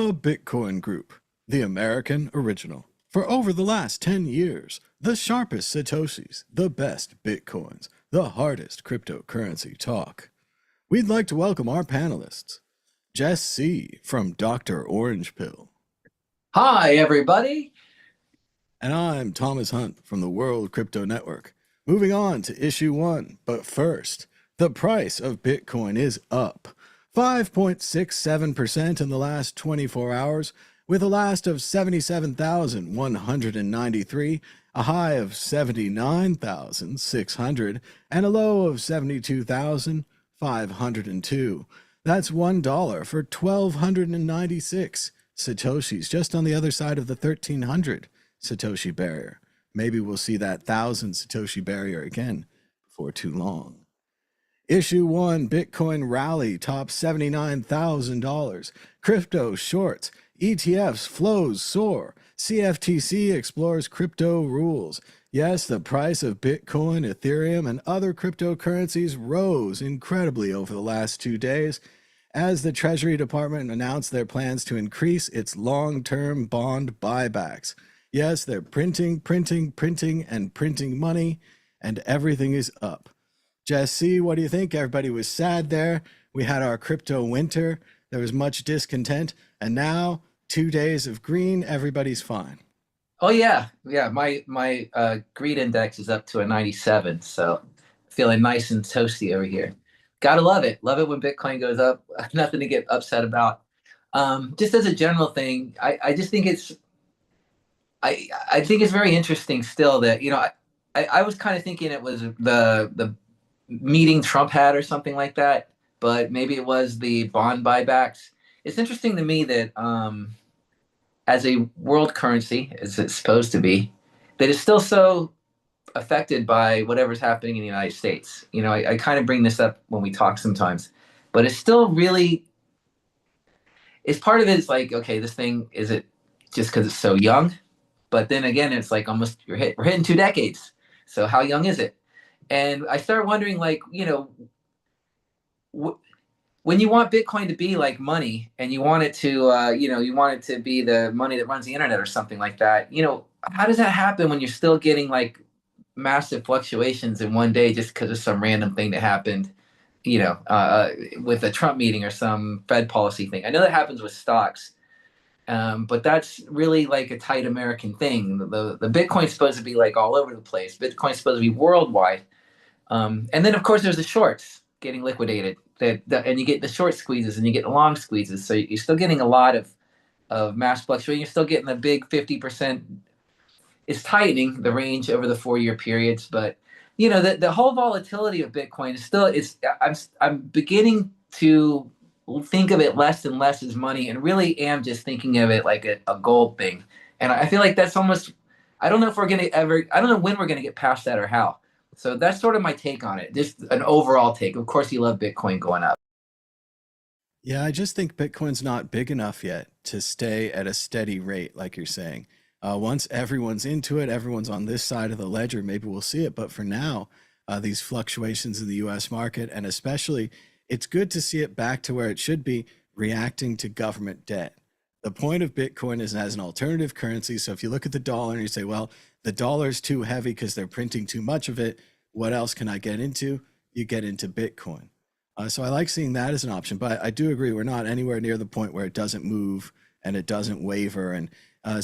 The Bitcoin Group, the American original. For over the last 10 years, the sharpest Satoshis, the best Bitcoins, the hardest cryptocurrency talk. We'd like to welcome our panelists. Jess C. from Dr. Orange Pill. Hi, everybody. And I'm Thomas Hunt from the World Crypto Network. Moving on to issue one, but first, the price of Bitcoin is up 5.67% in the last 24 hours, with a last of 77,193, a high of 79,600, and a low of 72,502. That's $1 for 1,296 Satoshis, just on the other side of the 1,300 Satoshi barrier. Maybe we'll see that 1,000 Satoshi barrier again before too long. Issue 1, Bitcoin rally tops $79,000. Crypto shorts, ETFs flows soar. CFTC explores crypto rules. Yes, the price of Bitcoin, Ethereum, and other cryptocurrencies rose incredibly over the last 2 days as the Treasury Department announced their plans to increase its long-term bond buybacks. Yes, they're printing, and printing money, and everything is up. Jesse, what do you think? Everybody was sad there. We had our crypto winter. There was much discontent. And now, 2 days of green, everybody's fine. Oh yeah. My greed index is up to a 97, so feeling nice and toasty over here. Gotta love it. Love it when Bitcoin goes up. Nothing to get upset about. Just as a general thing, I just think I think it's very interesting still that I was kind of thinking it was the meeting Trump had or something like that, but maybe it was the bond buybacks. It's interesting to me that as a world currency, as it's supposed to be, that it's still so affected by whatever's happening in the United States. I kind of bring this up when we talk sometimes, but it's still really, it's part of it is like, okay, this thing, is it just because it's so young? But then again, it's like almost we're hitting 2 decades. So how young is it? And I started wondering, like, when you want Bitcoin to be like money, and you want it to, you want it to be the money that runs the internet or something like that. How does that happen when you're still getting like massive fluctuations in one day just because of some random thing that happened, with a Trump meeting or some Fed policy thing? I know that happens with stocks. But that's really like a tight American thing. The Bitcoin's supposed to be like all over the place. Bitcoin's supposed to be worldwide. And then of course there's the shorts getting liquidated. And you get the short squeezes and you get the long squeezes. So you're still getting a lot of mass fluctuation. You're still getting the big 50%. It's tightening the range over the 4-year periods. But the whole volatility of Bitcoin is still, I'm beginning to think of it less and less as money, and really am just thinking of it like a gold thing. And I feel like that's almost, I don't know when we're going to get past that or how. So that's sort of my take on it. Just an overall take. Of course, you love Bitcoin going up. Yeah, I just think Bitcoin's not big enough yet to stay at a steady rate, like you're saying. Once everyone's into it, everyone's on this side of the ledger, maybe we'll see it. But for now, these fluctuations in the US market, and especially it's good to see it back to where it should be, reacting to government debt. The point of Bitcoin is as an alternative currency. So if you look at the dollar and you say, well, the dollar's too heavy because they're printing too much of it, what else can I get into? You get into Bitcoin. So I like seeing that as an option, but I do agree we're not anywhere near the point where it doesn't move and it doesn't waver. And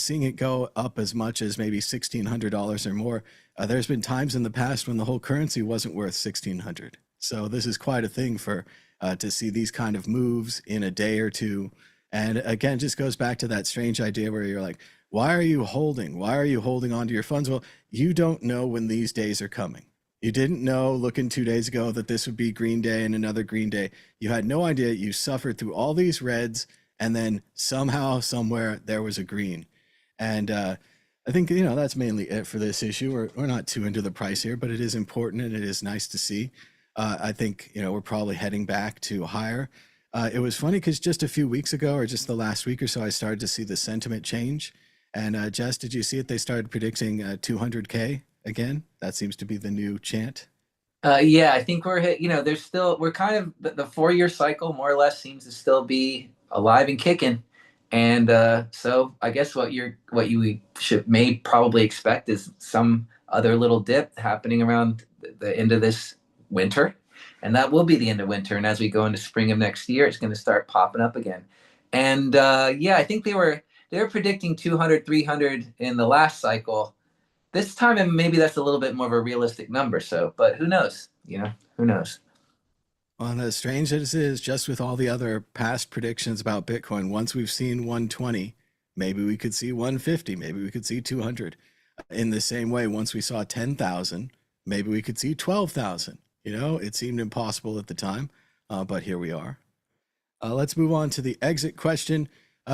seeing it go up as much as maybe $1,600 or more, there's been times in the past when the whole currency wasn't worth $1,600. So this is quite a thing for to see these kind of moves in a day or two. And again, just goes back to that strange idea where you're like, why are you holding? Why are you holding on to your funds? Well, you don't know when these days are coming. You didn't know looking 2 days ago that this would be green day and another green day. You had no idea. You suffered through all these reds, and then somehow, somewhere, there was a green. And I think, that's mainly it for this issue. We're not too into the price here, but it is important and it is nice to see. I think, we're probably heading back to higher. It was funny because just a few weeks ago, or just the last week or so, I started to see the sentiment change. And Jess, did you see it? They started predicting 200K again. That seems to be the new chant. Yeah, I think we're hit. We're kind of the 4-year cycle more or less seems to still be alive and kicking. And so I guess what you should may probably expect is some other little dip happening around the end of this winter, and that will be the end of winter. And as we go into spring of next year, it's going to start popping up again. And yeah, I think they were predicting 200, 300 in the last cycle. This time, and maybe that's a little bit more of a realistic number. So, but who knows? Who knows? Well, as strange as it is, just with all the other past predictions about Bitcoin, once we've seen 120, maybe we could see 150, maybe we could see 200. In the same way, once we saw 10,000, maybe we could see 12,000. It seemed impossible at the time, but here we are. Let's move on to the exit question.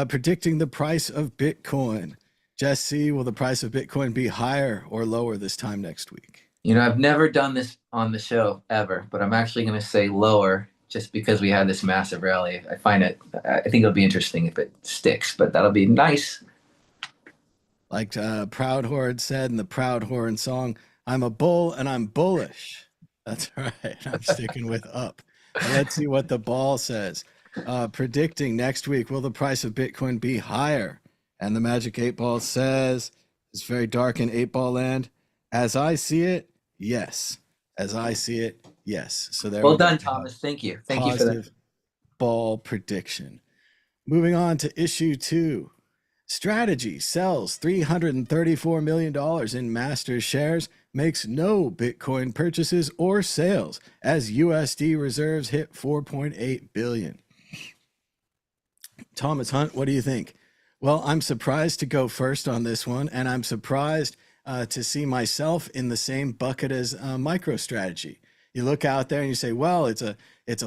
Predicting the price of Bitcoin. Jesse, will the price of Bitcoin be higher or lower this time next week? I've never done this on the show ever, but I'm actually going to say lower just because we had this massive rally. I think it'll be interesting if it sticks, but that'll be nice. Like Proud Horde said in the Proud Horde song, I'm a bull and I'm bullish. That's right. I'm sticking with up. Let's see what the ball says. Predicting next week, will the price of Bitcoin be higher? And the Magic 8 Ball says, it's very dark in 8 Ball land. As I see it, yes. As I see it, yes. So there. Well done, Thomas. Thank you. Thank you for that ball prediction. Moving on to issue 2. Strategy sells $334 million in Masters shares, makes no Bitcoin purchases or sales as USD reserves hit 4.8 billion. Thomas Hunt, what do you think? Well, I'm surprised to go first on this one, and I'm surprised to see myself in the same bucket as MicroStrategy. You look out there and you say, well, it's a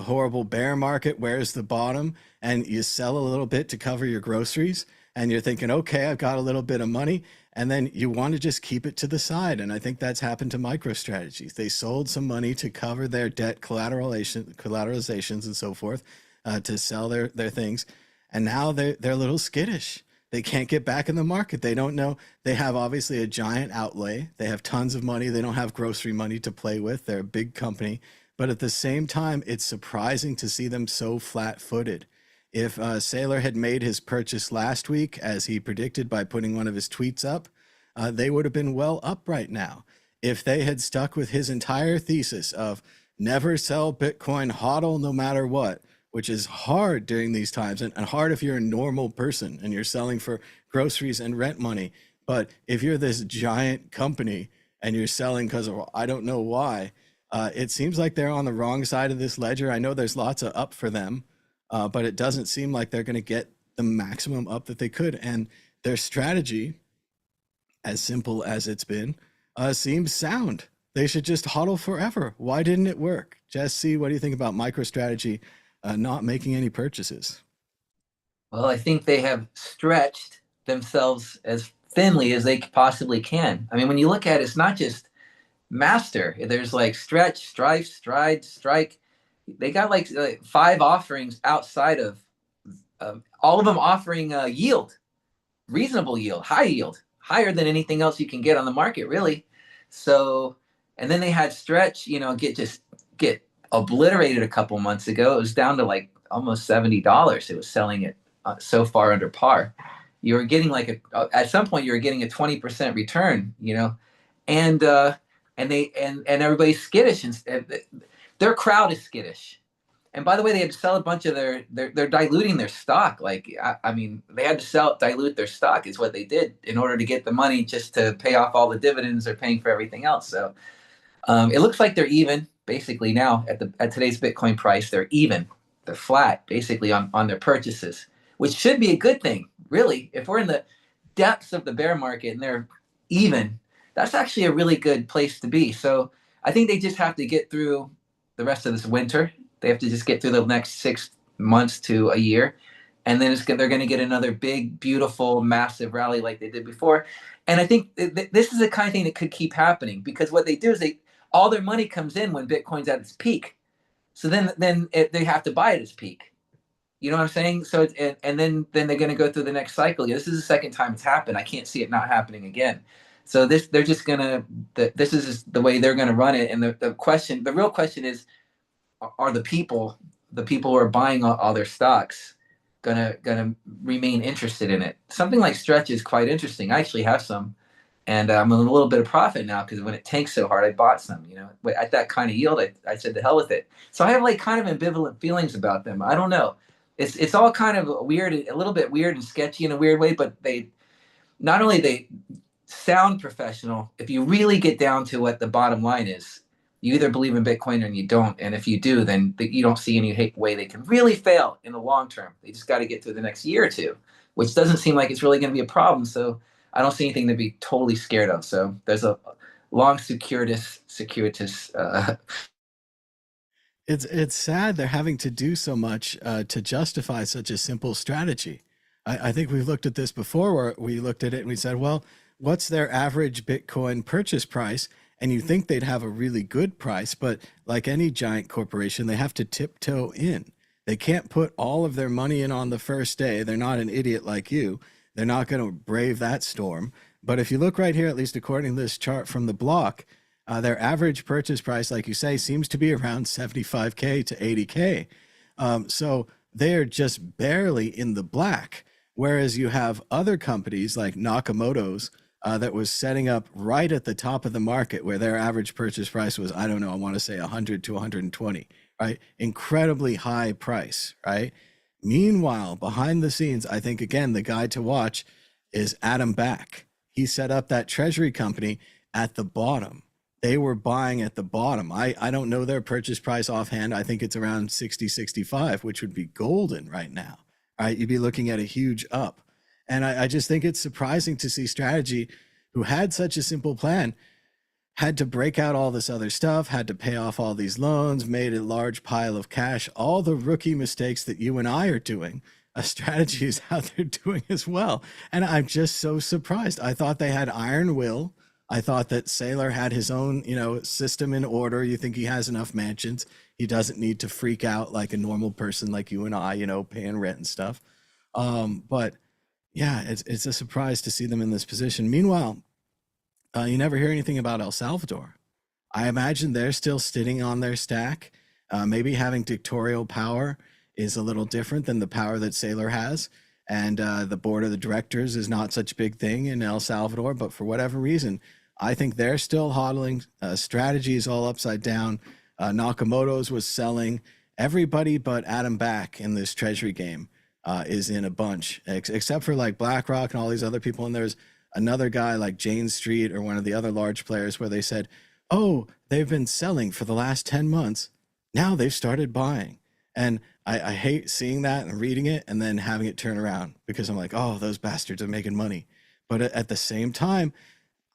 horrible bear market. Where's the bottom? And you sell a little bit to cover your groceries. And you're thinking, okay, I've got a little bit of money. And then you want to just keep it to the side. And I think that's happened to MicroStrategy. They sold some money to cover their debt collateralizations and so forth, to sell their things. And now they're a little skittish. They can't get back in the market. They don't know. They have obviously a giant outlay. They have tons of money. They don't have grocery money to play with. They're a big company. But at the same time, it's surprising to see them so flat-footed. If Saylor had made his purchase last week, as he predicted by putting one of his tweets up, they would have been well up right now. If they had stuck with his entire thesis of never sell Bitcoin, hodl no matter what, which is hard during these times, and hard if you're a normal person and you're selling for groceries and rent money. But if you're this giant company and you're selling because of I don't know why, it seems like they're on the wrong side of this ledger. I know there's lots of up for them. But it doesn't seem like they're going to get the maximum up that they could. And their strategy, as simple as it's been, seems sound. They should just hodl forever. Why didn't it work? Jesse, what do you think about MicroStrategy not making any purchases? Well, I think they have stretched themselves as thinly as they possibly can. I mean, when you look at it, it's not just master. There's like stretch, strife, stride, strike. They got like 5 offerings outside of all of them offering yield, reasonable yield, high yield, higher than anything else you can get on the market, really. So, and then they had stretch, get obliterated a couple months ago. It was down to like almost $70. It was selling it so far under par. You were getting at some point you were getting a 20% return, and everybody's skittish, and their crowd is skittish. And by the way, they had to sell a bunch of they're diluting their stock. I mean, they had to dilute their stock is what they did in order to get the money just to pay off all the dividends they're paying for everything else. So it looks like they're even basically now at today's Bitcoin price. They're even. They're flat basically on their purchases, which should be a good thing, really. If we're in the depths of the bear market and they're even, that's actually a really good place to be. So I think they just have to get through the rest of this winter. They have to just get through the next 6 months to a year. And then they're going to get another big, beautiful, massive rally like they did before. And I think this is the kind of thing that could keep happening, because what they do is all their money comes in when Bitcoin's at its peak. So then they have to buy at its peak. You know what I'm saying? So and then they're going to go through the next cycle. This is the second time it's happened. I can't see it not happening again. So this is the way they're going to run it. And the real question is, are the people who are buying all their stocks, gonna remain interested in it. Something like Stretch is quite interesting. I actually have some, and I'm in a little bit of profit now because when it tanks so hard, I bought some. But at that kind of yield, I said to hell with it. So I have like kind of ambivalent feelings about them. I don't know. It's all kind of weird, a little bit weird and sketchy in a weird way, but they not only they sound professional. If you really get down to what the bottom line is, you either believe in Bitcoin or you don't. And if you do, then you don't see any way they can really fail in the long term. They just got to get through the next year or two, which doesn't seem like it's really going to be a problem. So I don't see anything to be totally scared of. So there's a long circuitous. It's sad they're having to do so much to justify such a simple strategy. I think we've looked at this before, where we looked at it and we said, well, what's their average Bitcoin purchase price? And you think they'd have a really good price, but like any giant corporation, they have to tiptoe in. They can't put all of their money in on the first day. They're not an idiot like you. They're not going to brave that storm. But if you look right here, at least according to this chart from the block, their average purchase price, like you say, seems to be around 75K to 80K. So they're just barely in the black. Whereas you have other companies like Nakamoto's that was setting up right at the top of the market, where their average purchase price was, I don't know, I want to say 100 to 120, right? Incredibly high price, right? Meanwhile, behind the scenes, I think, again, the guy to watch is Adam Back. He set up that treasury company at the bottom. They were buying at the bottom. I don't know their purchase price offhand. I think it's around 60, 65, which would be golden right now, right? You'd be looking at a huge up. And I just think it's surprising to see Strategy, who had such a simple plan, had to break out all this other stuff, had to pay off all these loans, made a large pile of cash, all the rookie mistakes that you and I are doing. A Strategy is out there doing as well. And I'm just so surprised. I thought they had iron will. I thought that Saylor had his own, system in order. You think he has enough mansions. He doesn't need to freak out like a normal person like you and I, paying rent and stuff. But yeah, it's a surprise to see them in this position. Meanwhile, you never hear anything about El Salvador. I imagine they're still sitting on their stack. Maybe having dictatorial power is a little different than the power that Saylor has. And the board of the directors is not such a big thing in El Salvador. But for whatever reason, I think they're still hodling. Strategy is all upside down. Nakamoto's was selling. Everybody but Adam Back in this treasury game is in a bunch, except for like BlackRock and all these other people. And there's another guy like Jane Street or one of the other large players where they said, oh, they've been selling for the last 10 months. Now they've started buying. And I hate seeing that and reading it and then having it turn around, because I'm like, oh, those bastards are making money. But at the same time,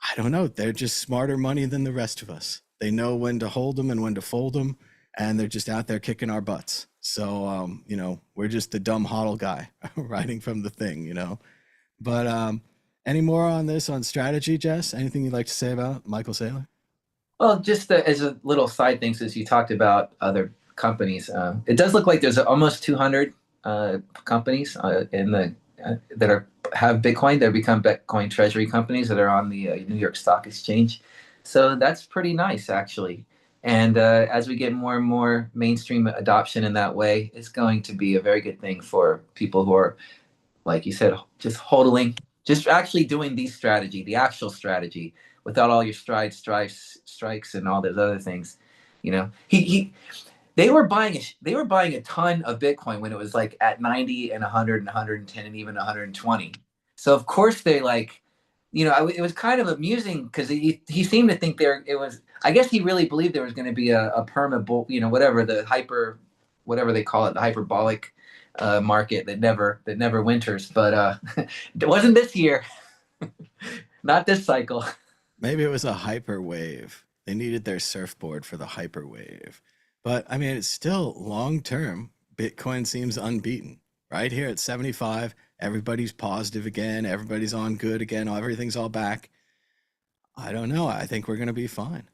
I don't know. They're just smarter money than the rest of us. They know when to hold them and when to fold them. And they're just out there kicking our butts. So, we're just the dumb hodl guy writing from the thing, But any more on this, on Strategy, Jess? Anything you'd like to say about Michael Saylor? Well, just as a little side thing, since you talked about other companies, it does look like there's almost 200 companies in the that have Bitcoin. They've become Bitcoin treasury companies that are on the New York Stock Exchange. So that's pretty nice, actually. And as we get more and more mainstream adoption in that way, it's going to be a very good thing for people who are, like you said, just hodling, just actually doing the actual strategy, without all your strikes, and all those other things. They were buying a ton of Bitcoin when it was like at 90 and 100 and 110 and even 120. So of course they it was kind of amusing because he seemed to think I guess he really believed there was going to be a perma bull, whatever whatever they call it, the hyperbolic market that never winters. But it wasn't this year, not this cycle. Maybe it was a hyper wave. They needed their surfboard for the hyper wave. But I mean, it's still long term. Bitcoin seems unbeaten. Right here at 75, everybody's positive again. Everybody's on good again. Everything's all back. I don't know. I think we're going to be fine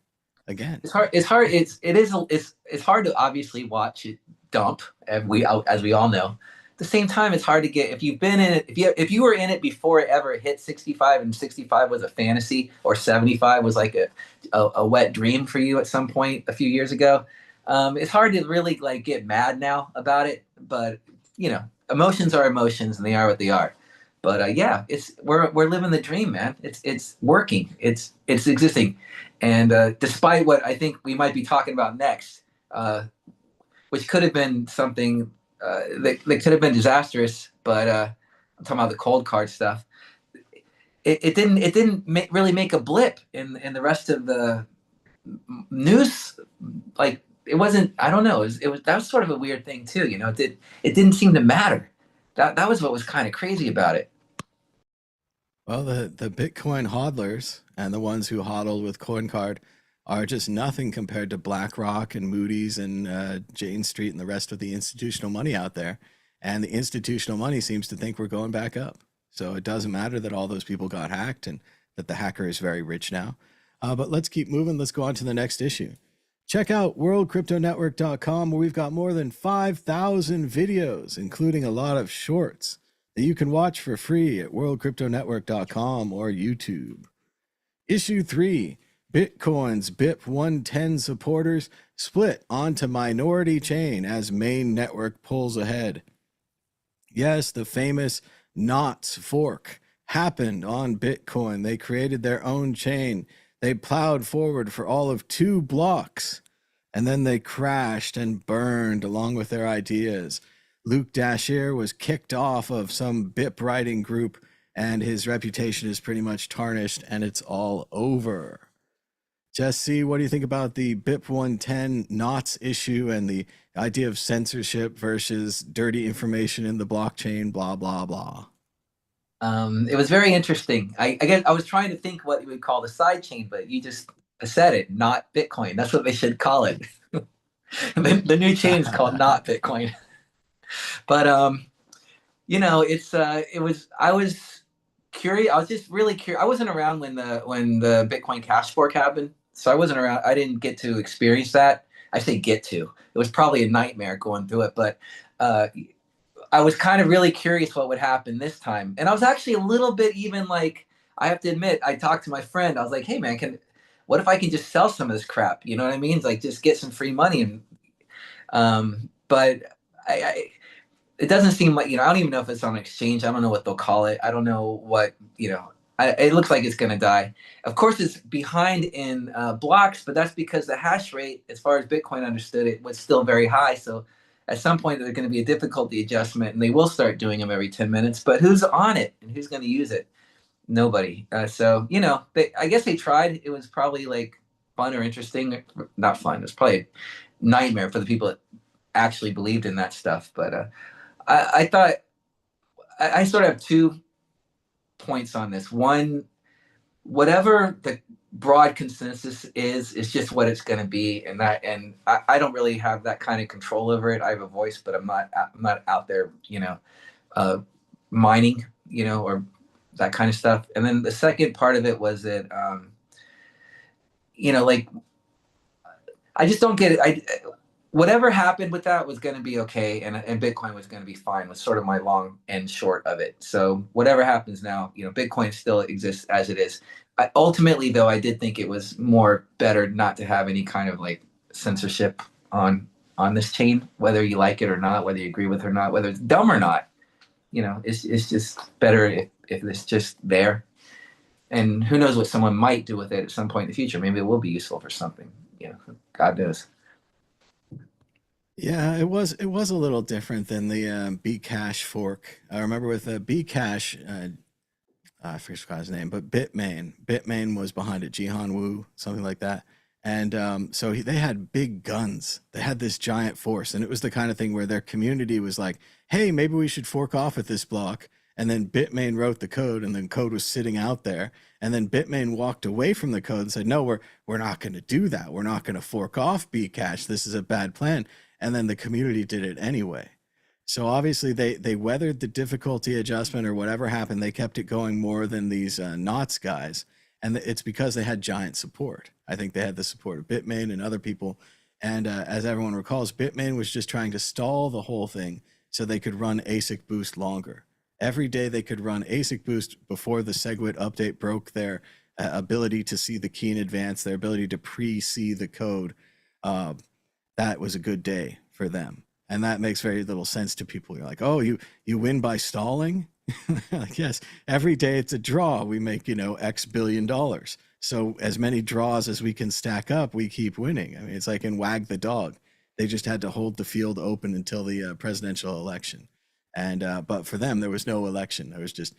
again. It's hard. It's hard to obviously watch it dump, as we all know. At the same time, it's hard to get, if you've been in it, if you were in it before it ever hit 65, and 65 was a fantasy, or 75 was like a wet dream for you at some point a few years ago. It's hard to really get mad now about it, but emotions are emotions, and they are what they are. But yeah, it's we're living the dream, man. It's working. It's existing, and despite what I think we might be talking about next, which could have been something that could have been disastrous, but I'm talking about the Coldcard stuff. It didn't really make a blip in the rest of the news. Like it wasn't. I don't know. It was that was sort of a weird thing too. It didn't seem to matter. That was what was kind of crazy about it. Well, the Bitcoin hodlers and the ones who hodl with Coincard are just nothing compared to BlackRock and Moody's and Jane Street and the rest of the institutional money out there. And the institutional money seems to think we're going back up. So it doesn't matter that all those people got hacked and that the hacker is very rich now. But let's keep moving. Let's go on to the next issue. Check out worldcryptonetwork.com, where we've got more than 5,000 videos, including a lot of shorts that you can watch for free at worldcryptonetwork.com or YouTube. Issue 3, Bitcoin's BIP 110 supporters split onto minority chain as main network pulls ahead. Yes, the famous Knots fork happened on Bitcoin. They created their own chain. They plowed forward for all of 2 blocks, and then they crashed and burned along with their ideas. Luke Dashier was kicked off of some BIP writing group, and his reputation is pretty much tarnished, and it's all over. Jesse, what do you think about the BIP 110 Knots issue and the idea of censorship versus dirty information in the blockchain, blah, blah, blah? It was very interesting. I guess I was trying to think what you would call the side chain, but you just said it, not Bitcoin. That's what they should call it. The new chain is called not Bitcoin. But it was I was curious. I was just really curious. I wasn't around when the Bitcoin Cash fork happened, so I wasn't around. I didn't get to experience that. I say get to. It was probably a nightmare going through it, but I was kind of really curious what would happen this time. And I was actually a little bit even like, I have to admit, I talked to my friend. I was like, hey man, what if I can just sell some of this crap? You know what I mean? It's like just get some free money. But it doesn't seem like, I don't even know if it's on exchange. I don't know what they'll call it. I don't know what, it looks like it's going to die. Of course, it's behind in blocks, but that's because the hash rate, as far as Bitcoin understood it, was still very high. So at some point, there's going to be a difficulty adjustment, and they will start doing them every 10 minutes. But who's on it and who's going to use it? Nobody. I guess they tried. It was probably like fun or interesting. Not fun. It was probably a nightmare for the people that actually believed in that stuff. But I thought I sort of have 2 points on this. One, whatever the broad consensus is just what it's going to be, and I don't really have that kind of control over it. I have a voice, but I'm not out there, mining, or that kind of stuff. And then the second part of it was that, like I just don't get it. Whatever happened with that was going to be okay, and Bitcoin was going to be fine. Was sort of my long and short of it. So whatever happens now, Bitcoin still exists as it is. Ultimately, though, I did think it was more better not to have any kind of like censorship on this chain, whether you like it or not, whether you agree with it or not, whether it's dumb or not. It's just better if it's just there. And who knows what someone might do with it at some point in the future. Maybe it will be useful for something. God knows. Yeah, it was a little different than the Bcash fork. I remember with Bcash, I forgot his name, but Bitmain was behind it, Jihan Wu, something like that. And they had big guns. They had this giant force, and it was the kind of thing where their community was like, "Hey, maybe we should fork off at this block." And then Bitmain wrote the code, and then code was sitting out there. And then Bitmain walked away from the code and said, "No, we're not going to do that. We're not going to fork off Bcash. This is a bad plan." And then the community did it anyway. So obviously they weathered the difficulty adjustment or whatever happened. They kept it going more than these Knots guys, and it's because they had giant support. I think they had the support of Bitmain and other people. And as everyone recalls, Bitmain was just trying to stall the whole thing so they could run ASIC boost longer. Every day they could run ASIC boost before the SegWit update broke their ability to see the key in advance, their ability to pre-see the code. That was a good day for them. And that makes very little sense to people. You're like, oh, you win by stalling? Like, yes, every day it's a draw. We make, X billion dollars. So as many draws as we can stack up, we keep winning. I mean, it's like in Wag the Dog. They just had to hold the field open until the presidential election. And but for them, there was no election. There was just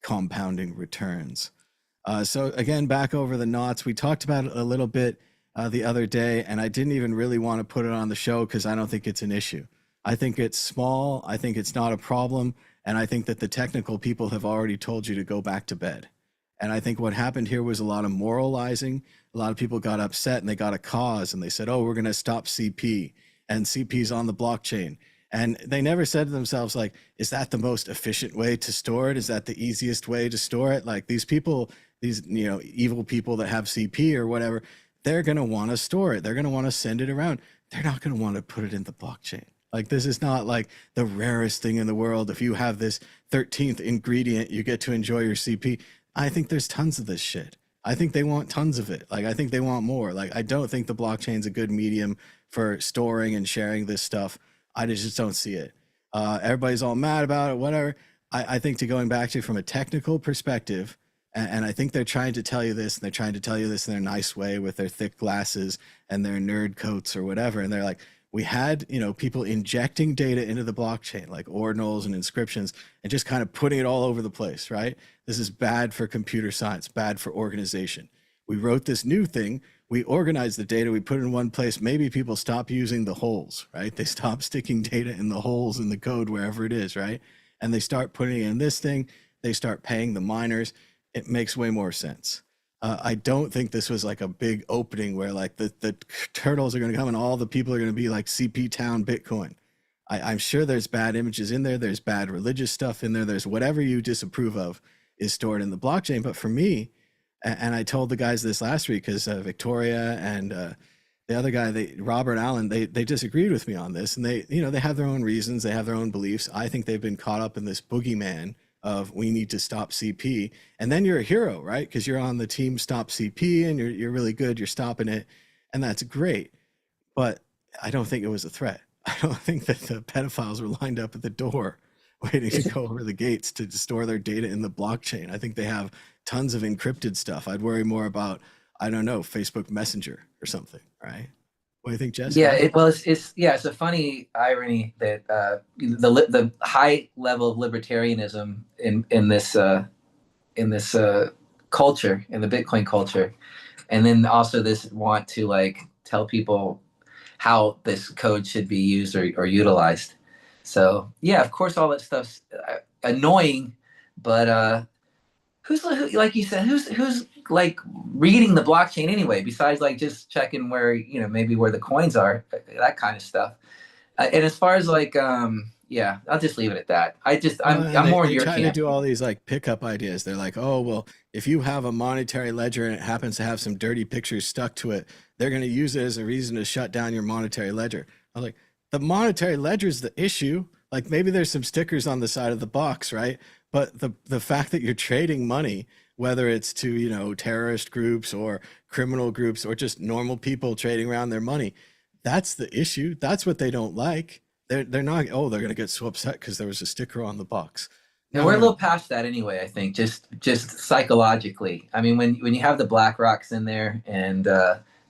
compounding returns. So again, back over the knots, we talked about it a little bit the other day, and I didn't even really want to put it on the show because I don't think it's an issue. I think it's small. I think it's not a problem. And I think that the technical people have already told you to go back to bed. And I think what happened here was a lot of moralizing. A lot of people got upset and they got a cause and they said, oh, we're going to stop CP, and CP's on the blockchain. And they never said to themselves, like, is that the most efficient way to store it? Is that the easiest way to store it? Like, these people, these, evil people that have CP or whatever, they're going to want to store it. They're going to want to send it around. They're not going to want to put it in the blockchain. Like, this is not like the rarest thing in the world. If you have this 13th ingredient, you get to enjoy your CP. I think there's tons of this shit. I think they want tons of it. Like, I think they want more. Like, I don't think the blockchain's a good medium for storing and sharing this stuff. I just don't see it. Everybody's all mad about it, whatever. I think, to going back to from a technical perspective, and I think they're trying to tell you this, and they're trying to tell you this in their nice way with their thick glasses and their nerd coats or whatever. And they're like, we had, people injecting data into the blockchain, like ordinals and inscriptions, and just kind of putting it all over the place, right? This is bad for computer science, bad for organization. We wrote this new thing. We organize the data, we put it in one place. Maybe people stop using the holes, right? They stop sticking data in the holes in the code, wherever it is, right? And they start putting it in this thing. They start paying the miners. It makes way more sense. I don't think this was like a big opening where like the turtles are going to come and all the people are going to be like CP Town Bitcoin. I'm sure there's bad images in there. There's bad religious stuff in there. There's whatever you disapprove of is stored in the blockchain. But for me, and I told the guys this last week because Victoria and the other guy, Robert Allen, they disagreed with me on this, and they have their own reasons. They have their own beliefs. I think they've been caught up in this boogeyman of we need to stop CP. And then you're a hero, right? Because you're on the team Stop CP and you're really good. You're stopping it. And that's great. But I don't think it was a threat. I don't think that the pedophiles were lined up at the door waiting to go over the gates to store their data in the blockchain. I think they have tons of encrypted stuff. I'd worry more about, I don't know, Facebook Messenger or something, right? What do you think, Jess? Yeah, it's a funny irony that the high level of libertarianism in this culture, in the Bitcoin culture, and then also this want to like tell people how this code should be used or utilized. So yeah, of course, all that stuff's annoying, but who's like you said, who's like reading the blockchain anyway, besides like just checking where, maybe where the coins are, that kind of stuff. And as far as like, yeah, I'll just leave it at that. I'm more in your trying camp. to do all these like pickup ideas. They're like, oh, well, if you have a monetary ledger and it happens to have some dirty pictures stuck to it, they're going to use it as a reason to shut down your monetary ledger. I'm like, the monetary ledger is the issue. Like, maybe there's some stickers on the side of the box, right? But the fact that you're trading money, whether it's to, terrorist groups or criminal groups or just normal people trading around their money, that's the issue. That's what they don't like. They're not, oh, they're going to get so upset because there was a sticker on the box. No, we're a little past that anyway, I think, just psychologically. I mean, when you have the Black Rocks in there and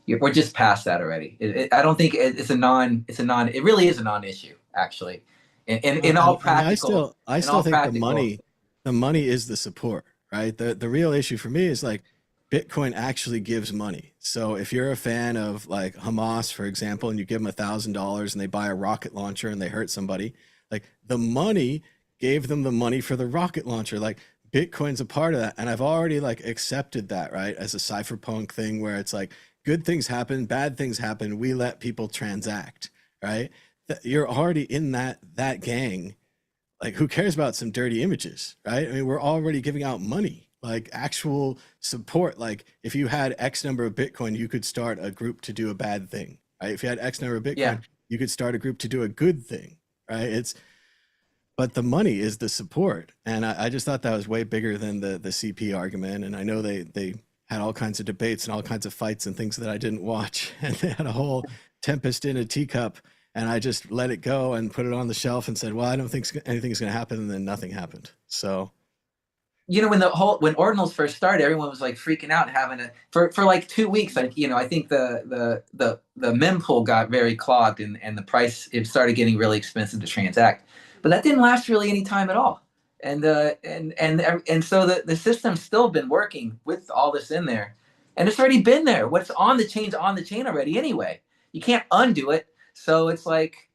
we're just past that already. I don't think it really is a non-issue, actually. In all practical. I still think the money is the support, right? The real issue for me is like Bitcoin actually gives money. So if you're a fan of like Hamas, for example, and you give them $1,000 and they buy a rocket launcher and they hurt somebody, like the money gave them the money for the rocket launcher. Like Bitcoin's a part of that. And I've already like accepted that, right? As a cypherpunk thing where it's like good things happen, bad things happen. We let people transact, right? You're already in that gang. Like, who cares about some dirty images, right? I mean, we're already giving out money, like actual support. Like, if you had X number of Bitcoin, you could start a group to do a bad thing, right? If you had X number of Bitcoin, you could start a group to do a good thing, right? But the money is the support. And I just thought that was way bigger than the CP argument. And I know they had all kinds of debates and all kinds of fights and things that I didn't watch. And they had a whole tempest in a teacup. and I just let it go and put it on the shelf and said, well, I don't think anything's going to happen. And then nothing happened. So, When ordinals first started, everyone was like freaking out and having a for like 2 weeks. Like, I think the mempool got very clogged, and the price, it started getting really expensive to transact. But that didn't last really any time at all. And so the system's still been working with all this in there, and it's already been there. What's on the chain already anyway. You can't undo it. So it's like,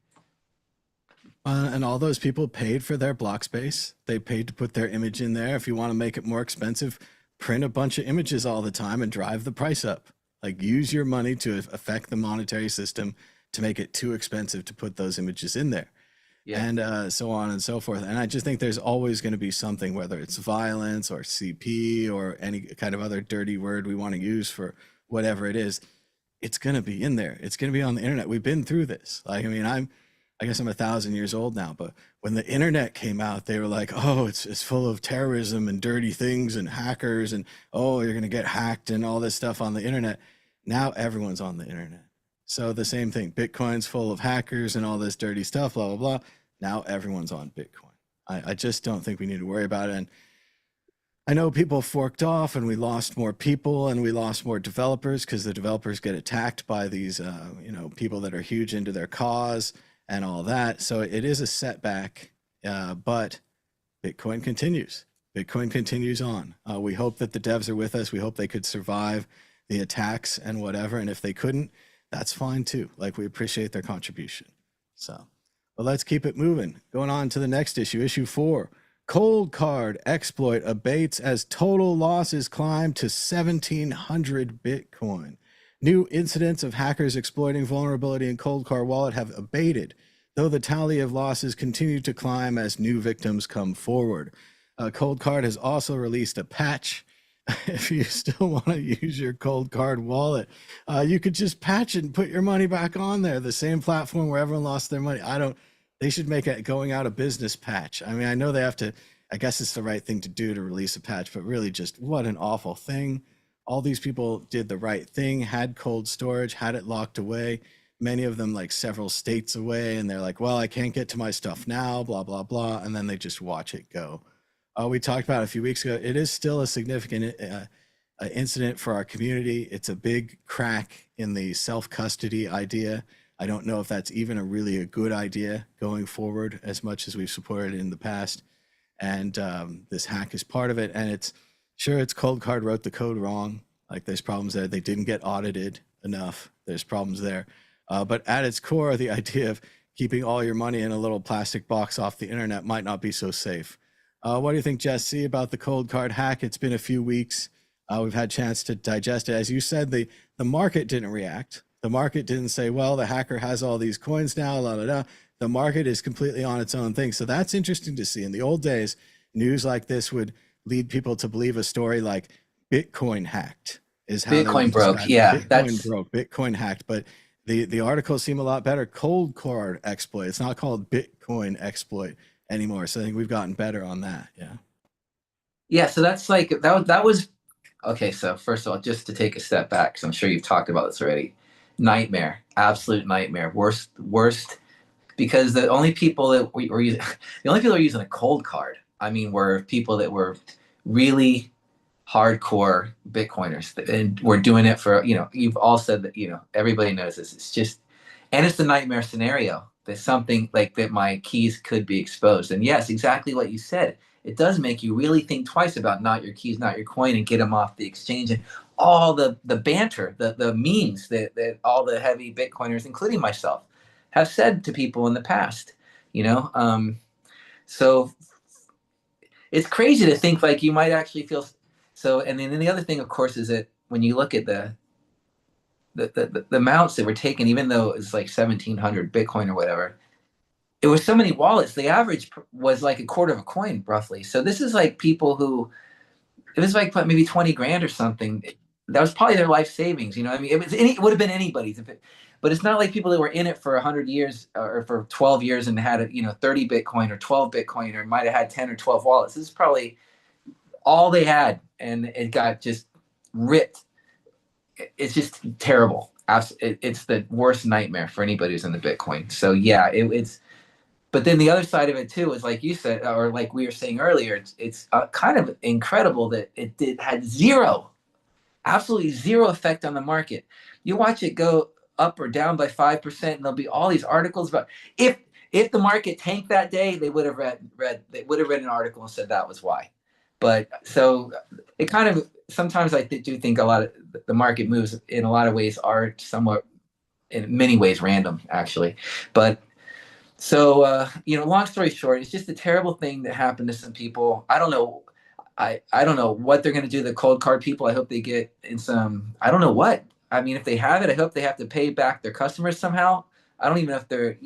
and all those people paid for their block space. They paid to put their image in there. If you want to make it more expensive, print a bunch of images all the time and drive the price up. Like, use your money to affect the monetary system to make it too expensive to put those images in there. yeah. And so on and so forth. And I just think there's always going to be something, whether it's violence or CP or any kind of other dirty word we want to use for whatever it is. It's going to be in there. It's going to be on the internet. We've been through this. Like, I mean, I guess I'm 1,000 years old now, but when the internet came out, they were like, oh, it's full of terrorism and dirty things and hackers, and oh, you're going to get hacked and all this stuff on the internet. Now everyone's on the internet. So the same thing, Bitcoin's full of hackers and all this dirty stuff, blah, blah, blah. Now everyone's on Bitcoin. I just don't think we need to worry about it. And I know people forked off and we lost more people and we lost more developers because the developers get attacked by these, people that are huge into their cause and all that. So it is a setback, but Bitcoin continues. Bitcoin continues on. We hope that the devs are with us. We hope they could survive the attacks and whatever. And if they couldn't, that's fine too. Like, we appreciate their contribution. So, but let's keep it moving. Going on to the next issue, issue 4. Coldcard exploit abates as total losses climb to 1,700 Bitcoin. New incidents of hackers exploiting vulnerability in Coldcard wallet have abated, though the tally of losses continue to climb as new victims come forward. Coldcard has also released a patch. If you still want to use your Coldcard wallet, you could just patch it and put your money back on there. The same platform where everyone lost their money. They should make a going out of business patch. I mean, I know they have to, I guess it's the right thing to do to release a patch, but really just what an awful thing. All these people did the right thing, had cold storage, had it locked away, many of them like several states away. And they're like, well, I can't get to my stuff now, blah, blah, blah. And then they just watch it go. We talked about it a few weeks ago. It is still a significant incident for our community. It's a big crack in the self-custody idea. I don't know if that's even a good idea going forward, as much as we've supported it in the past. And this hack is part of it. And it's Coldcard wrote the code wrong. Like, there's problems there. They didn't get audited enough. There's problems there. But at its core, the idea of keeping all your money in a little plastic box off the internet might not be so safe. What do you think, Jesse, about the Coldcard hack? It's been a few weeks. We've had a chance to digest it. As you said, the market didn't react. The market didn't say, well, the hacker has all these coins now, la, la, la. The market is completely on its own thing. So that's interesting to see. In the old days, news like this would lead people to believe a story like Bitcoin hacked is how Bitcoin broke. Yeah, Bitcoin broke, Bitcoin hacked. But the articles seem a lot better. Coldcard exploit. It's not called Bitcoin exploit anymore. So I think we've gotten better on that. Yeah. Yeah. So that's like, that was, okay. So first of all, just to take a step back, because I'm sure you've talked about this already. Nightmare, absolute nightmare. Worst, because the only people that were using, the only people who were using a Coldcard, I mean, were people that were really hardcore Bitcoiners, and we're doing it for, you've all said that, everybody knows this. It's just, and it's the nightmare scenario that something like that, my keys could be exposed. And yes, exactly what you said. It does make you really think twice about not your keys, not your coin, and get them off the exchange. And all the banter, the memes that all the heavy Bitcoiners, including myself, have said to people in the past, so it's crazy to think like you might actually feel so. And then the other thing, of course, is that when you look at the amounts that were taken, even though it was like 1,700 Bitcoin or whatever, it was so many wallets. The average was like a quarter of a coin, roughly. So this is like people who, it was like maybe 20 grand or something. That was probably their life savings. I mean, it would have been anybody's. But it's not like people that were in it for 100 years or for 12 years and had 30 Bitcoin or 12 Bitcoin, or might have had 10 or 12 wallets. This is probably all they had, and it got just ripped. It's just terrible. it's the worst nightmare for anybody who's in the Bitcoin. So yeah, it's. But then the other side of it too is like you said, or like we were saying earlier, it's kind of incredible that had zero, absolutely zero effect on the market. You watch it go up or down by 5%, and there'll be all these articles about if if the market tanked that day, they would have read an article and said that was why. But so it kind of sometimes I do think a lot of the market moves in a lot of ways are somewhat in many ways random actually. But so long story short, it's just a terrible thing that happened to some people. I don't know. I don't know what they're going to do to the Coldcard people. I hope they get in some. I don't know what. I mean, if they have it, I hope they have to pay back their customers somehow. I don't even know if they're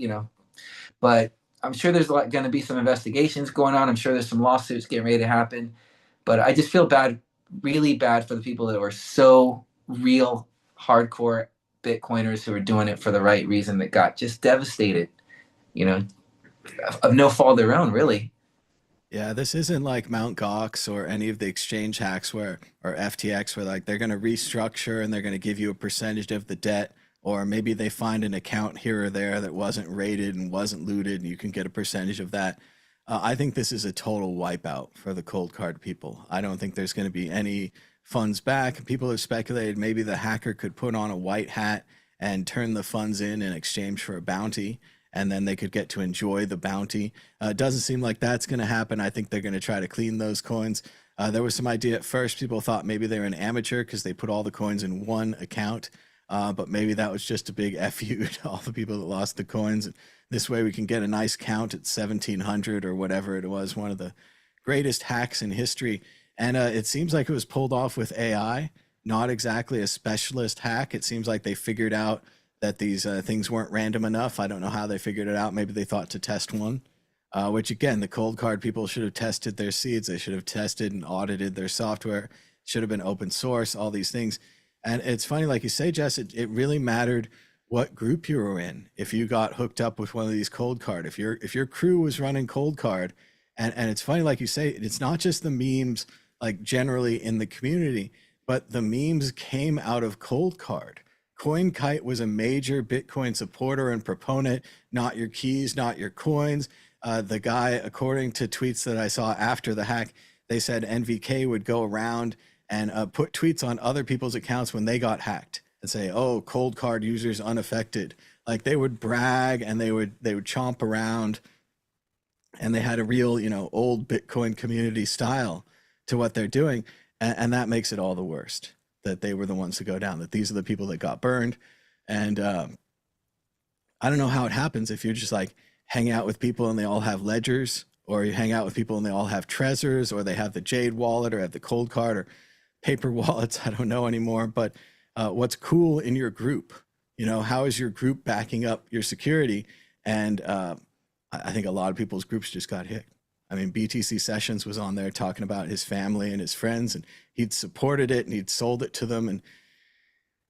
but I'm sure there's going to be some investigations going on. I'm sure there's some lawsuits getting ready to happen. But I just feel bad, really bad for the people that were so real hardcore Bitcoiners who were doing it for the right reason that got just devastated, you know, of no fault of their own, really. Yeah, this isn't like Mt. Gox or any of the exchange hacks where, or FTX, where like they're going to restructure and they're going to give you a percentage of the debt, or maybe they find an account here or there that wasn't rated and wasn't looted, and you can get a percentage of that. I think this is a total wipeout for the cold card people. I don't think there's going to be any funds back. People have speculated maybe the hacker could put on a white hat and turn the funds in exchange for a bounty, and then they could get to enjoy the bounty. It doesn't seem like that's going to happen. I think they're going to try to clean those coins. There was some idea at first. People thought maybe they were an amateur because they put all the coins in one account. But maybe that was just a big FU to all the people that lost the coins. This way we can get a nice count at 1700 or whatever it was, one of the greatest hacks in history. And it seems like it was pulled off with AI, not exactly a specialist hack. It seems like they figured out that these things weren't random enough. I don't know how they figured it out. Maybe they thought to test one, which again, the cold card people should have tested their seeds. They should have tested and audited their software. Should have been open source, all these things. And it's funny, like you say, Jess, it really mattered what group you were in. If you got hooked up with one of these cold card, if your crew was running cold card, and it's funny, like you say, it's not just the memes like generally in the community, but the memes came out of cold card. CoinKite was a major Bitcoin supporter and proponent. Not your keys, not your coins. The guy, according to tweets that I saw after the hack, they said NVK would go around and put tweets on other people's accounts when they got hacked and say, "Oh, cold card users unaffected." Like they would brag and they would chomp around, and they had a real old Bitcoin community style to what they're doing, and that makes it all the worst that they were the ones to go down. That these are the people that got burned, and I don't know how it happens if you're just like hanging out with people and they all have ledgers, or you hang out with people and they all have Trezors, or they have the Jade wallet, or have the cold card, or paper wallets. I don't know anymore. But what's cool in your group? How is your group backing up your security? And I think a lot of people's groups just got hit. I mean, BTC Sessions was on there talking about his family and his friends, and he'd supported it and he'd sold it to them. And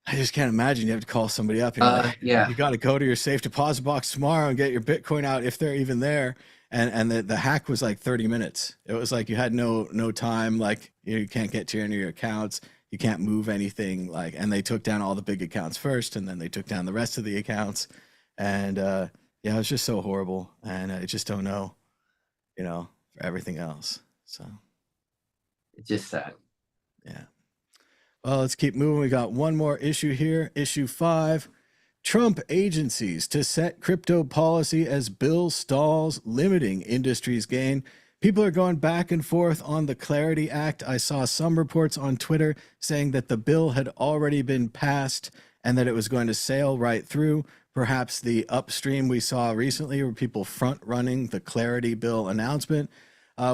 I just can't imagine you have to call somebody up and you're like, Yeah. you got to go to your safe deposit box tomorrow and get your Bitcoin out if they're even there. And the hack was like 30 minutes. It was like you had no time. Like you can't get to any of your accounts. You can't move anything. Like, and they took down all the big accounts first, and then they took down the rest of the accounts. And yeah, it was just so horrible. And I just don't know, for everything else. So It's just sad. yeah. Well, let's keep moving. We got one more issue here. Issue 5. Trump agencies to set crypto policy as bill stalls, limiting industry's gain. People are going back and forth on the Clarity Act. I saw some reports on Twitter saying that the bill had already been passed and that it was going to sail right through. Perhaps the upstream we saw recently were people front running the Clarity bill announcement.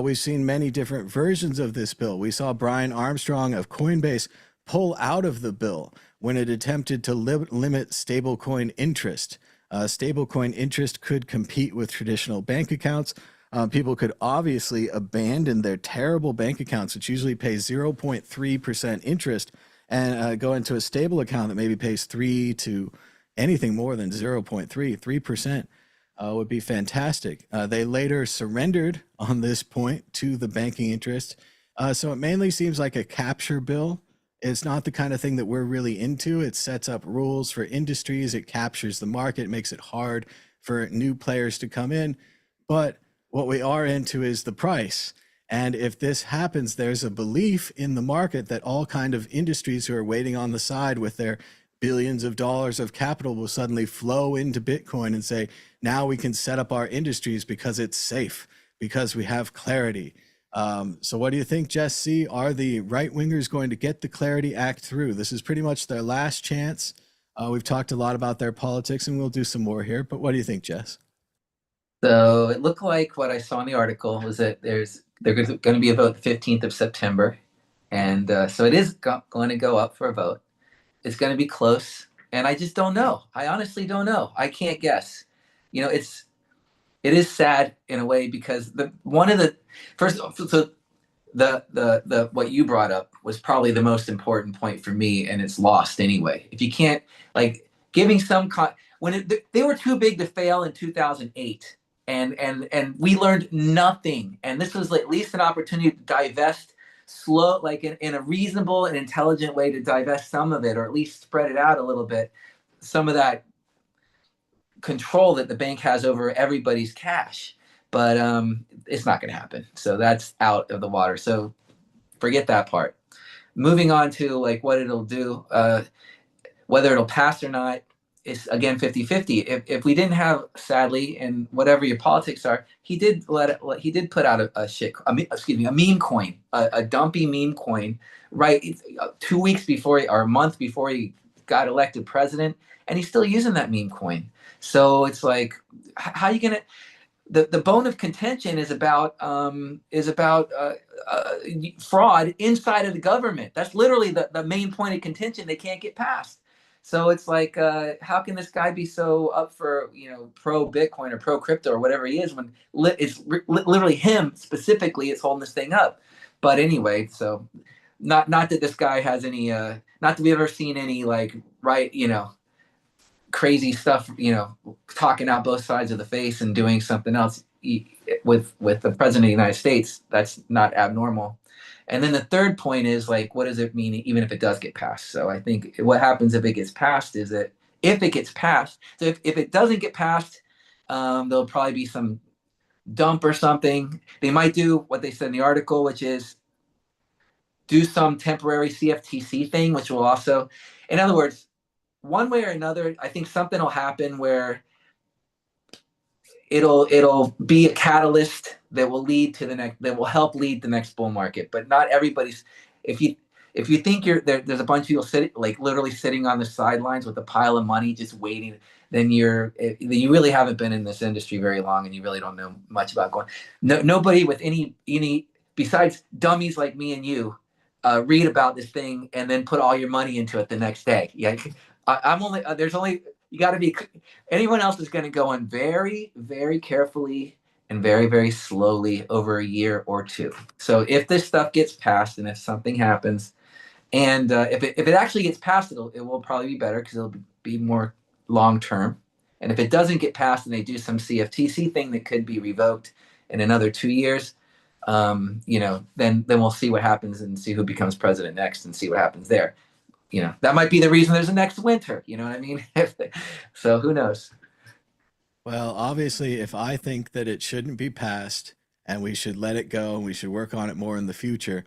We've seen many different versions of this bill. We saw Brian Armstrong of Coinbase pull out of the bill when it attempted to limit stablecoin interest. Stablecoin interest could compete with traditional bank accounts. People could obviously abandon their terrible bank accounts, which usually pay 0.3% interest, and go into a stable account that maybe pays 3 to anything more than 3% would be fantastic. They later surrendered on this point to the banking interest. So it mainly seems like a capture bill. It's not the kind of thing that we're really into. It sets up rules for industries, it captures the market, makes it hard for new players to come in. But what we are into is the price. And if this happens, there's a belief in the market that all kind of industries who are waiting on the side with their billions of dollars of capital will suddenly flow into Bitcoin and say, now we can set up our industries because it's safe, because we have clarity. So what do you think, Jess C? Are the right wingers going to get the Clarity Act through? This is pretty much their last chance. We've talked a lot about their politics, and we'll do some more here. But what do you think, Jess? So it looked like what I saw in the article was that there's going to be a vote the 15th of September, and so it is going to go up for a vote. It's going to be close, and I just don't know. I honestly don't know. I can't guess. You know, it is sad in a way because the one of the first so the what you brought up was probably the most important point for me, and it's lost anyway. If you can't like giving some they were too big to fail in 2008, and we learned nothing, and this was at least an opportunity to divest slow, like in a reasonable and intelligent way, to divest some of it, or at least spread it out a little bit, some of that control that the bank has over everybody's cash. But it's not going to happen. So that's out of the water. So forget that part. Moving on to like what it'll do, whether it'll pass or not, is again 50-50. If we didn't have, sadly, and whatever your politics are, he did put out a meme coin, a dumpy meme coin, right, 2 weeks before or a month before he got elected president, and he's still using that meme coin. So it's like, how are you gonna? The bone of contention is about fraud inside of the government. That's literally the main point of contention they can't get past. So it's like, how can this guy be so up for, pro Bitcoin or pro crypto or whatever he is, when it's literally him specifically is holding this thing up? But anyway, so not that this guy has any, not that we've ever seen any like crazy stuff, talking out both sides of the face and doing something else with the president of the United States. That's not abnormal. And then the third point is like, what does it mean even if it does get passed? So I think what happens if it gets passed is that if it gets passed, so if it doesn't get passed, there'll probably be some dump or something. They might do what they said in the article, which is do some temporary CFTC thing, which will also, in other words, one way or another, I think something will happen where it'll be a catalyst that will help lead the next bull market. But not everybody's. If you think there's a bunch of people literally sitting on the sidelines with a pile of money just waiting, then you really haven't been in this industry very long, and you really don't know much about going. Nobody with any besides dummies like me and you read about this thing and then put all your money into it the next day. Yeah. You got to be, anyone else is going to go in very, very carefully and very, very slowly over a year or two. So if this stuff gets passed and if something happens, and if it actually gets passed, it will probably be better because it'll be more long term. And if it doesn't get passed and they do some CFTC thing that could be revoked in another 2 years, then we'll see what happens and see who becomes president next and see what happens there. That might be the reason there's a next winter. You know what I mean? So who knows? Well, obviously, if I think that it shouldn't be passed and we should let it go and we should work on it more in the future,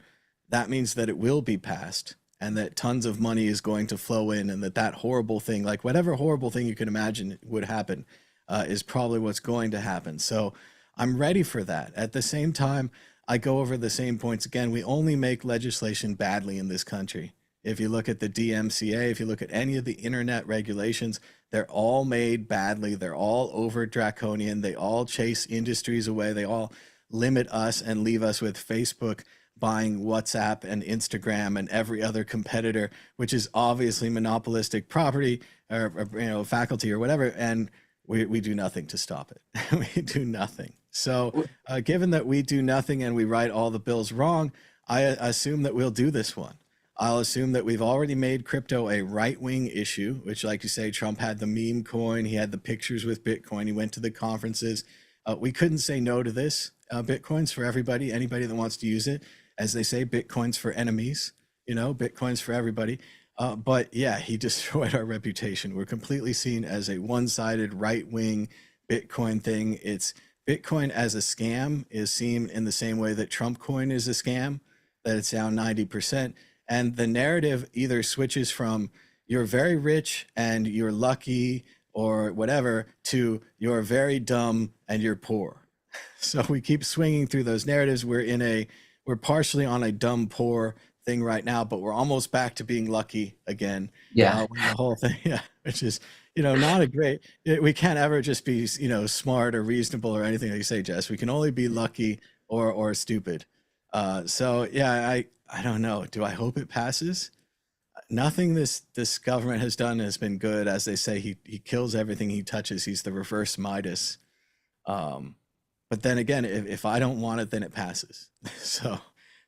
that means that it will be passed and that tons of money is going to flow in, and that horrible thing, like whatever horrible thing you can imagine would happen, is probably what's going to happen. So I'm ready for that. At the same time, I go over the same points again. We only make legislation badly in this country. If you look at the DMCA, if you look at any of the internet regulations, they're all made badly. They're all over draconian. They all chase industries away. They all limit us and leave us with Facebook buying WhatsApp and Instagram and every other competitor, which is obviously monopolistic property or faculty or whatever. And we do nothing to stop it. We do nothing. So given that we do nothing and we write all the bills wrong, I assume that we'll do this one. I'll assume that we've already made crypto a right-wing issue, which, like you say, Trump had the meme coin. He had the pictures with Bitcoin. He went to the conferences. We couldn't say no to this. Bitcoin's for everybody, anybody that wants to use it. As they say, Bitcoin's for enemies. Bitcoin's for everybody. But yeah, he destroyed our reputation. We're completely seen as a one-sided right-wing Bitcoin thing. It's Bitcoin as a scam is seen in the same way that Trump coin is a scam, that it's down 90%. And the narrative either switches from you're very rich and you're lucky or whatever to you're very dumb and you're poor. So we keep swinging through those narratives. We're partially on a dumb poor thing right now, but we're almost back to being lucky again. Yeah. When the whole thing, yeah, which is not a great. We can't ever just be smart or reasonable or anything like you say, Jess. We can only be lucky or stupid. So yeah, I don't know. Do I hope it passes? Nothing this government has done has been good. As they say, he kills everything he touches. He's the reverse Midas. Um, but then again, if I don't want it, then it passes. So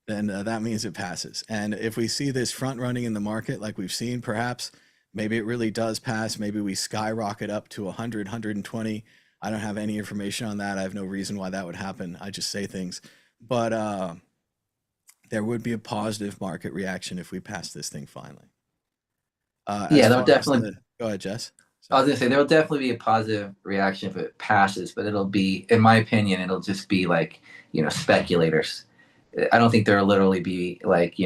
then that means it passes. And if we see this front running in the market, like we've seen, perhaps maybe it really does pass. Maybe we skyrocket up to 100, 120. I don't have any information on that. I have no reason why that would happen. I just say things. But there would be a positive market reaction if we pass this thing finally. As Yeah, there'll far as definitely. go ahead, Jess. I was Sorry. gonna say there will definitely be a positive reaction if it passes, but it'll be, in my opinion, it'll just be like, speculators. I don't think there'll literally be like,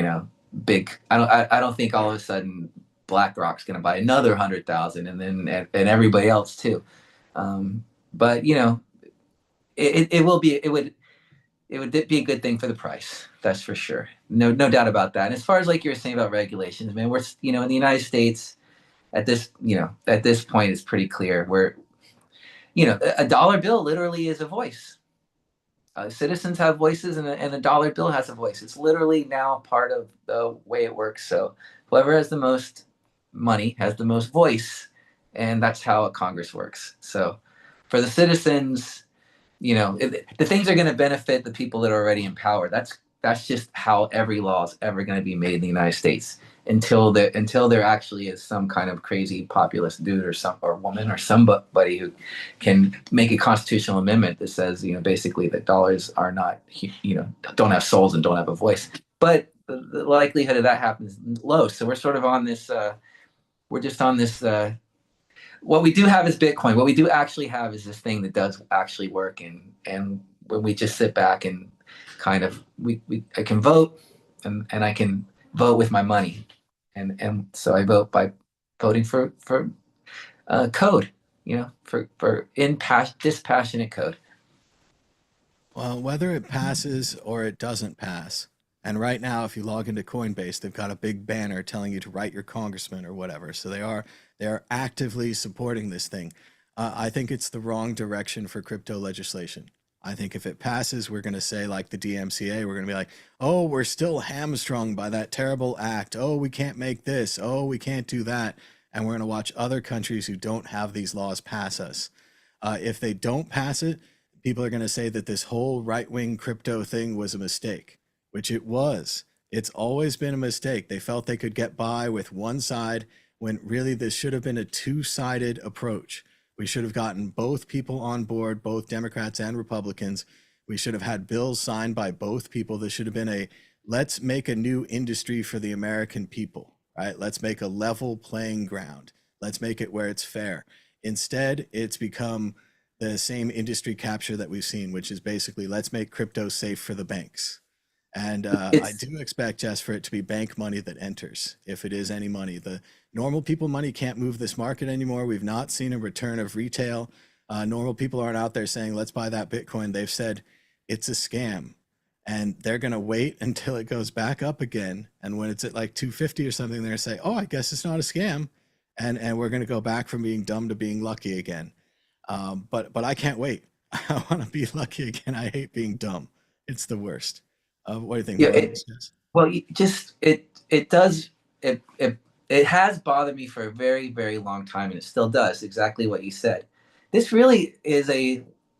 big. I don't think all of a sudden BlackRock's gonna buy another 100,000, and then and everybody else too. But it will be it would be a good thing for the price. That's for sure. No doubt about that. And as far as like you were saying about regulations, man, we're in the United States at this point it's pretty clear where a dollar bill literally is a voice. Citizens have voices, and a dollar bill has a voice. It's literally now part of the way it works. So whoever has the most money has the most voice, and that's how a Congress works. So for the citizens, the things are going to benefit the people that are already in power. That's just how every law is ever going to be made in the United States until there actually is some kind of crazy populist dude or woman or somebody who can make a constitutional amendment that says basically that dollars are not don't have souls and don't have a voice. But the likelihood of that happens is low. So we're sort of on this. We're just on this. What we do have is Bitcoin. What we do actually have is this thing that does actually work, and when we just sit back and kind of I can vote, and I can vote with my money, and so I vote by voting for code, for dispassionate code. Well, whether it passes or it doesn't pass, and right now, if you log into Coinbase, they've got a big banner telling you to write your congressman or whatever. So they are actively supporting this thing. I think it's the wrong direction for crypto legislation. I think if it passes, we're going to say like the DMCA, we're going to be like, oh, we're still hamstrung by that terrible act. Oh, we can't make this. Oh, we can't do that. And we're going to watch other countries who don't have these laws pass us. If they don't pass it, people are going to say that this whole right-wing crypto thing was a mistake, which it was. It's always been a mistake. They felt they could get by with one side when really this should have been a two-sided approach. We should have gotten both people on board, both Democrats and Republicans. We should have had bills signed by both people. This should have been let's make a new industry for the American people, right? Let's make a level playing ground. Let's make it where it's fair. Instead, it's become the same industry capture that we've seen, which is basically let's make crypto safe for the banks. And I It's do expect, Jess, for it to be bank money that enters, if it is any money. The normal people money can't move this market anymore. We've not seen a return of retail. Normal people aren't out there saying, let's buy that Bitcoin. They've said it's a scam. And they're going to wait until it goes back up again. And when it's at like 250 or something, they're going to say, oh, I guess it's not a scam. And we're going to go back from being dumb to being lucky again. But I can't wait. I want to be lucky again. I hate being dumb. It's the worst. What do you think yeah. more on this, Jess? Well, it does it has bothered me for a very, very long time, and it still does. Exactly what you said. This really is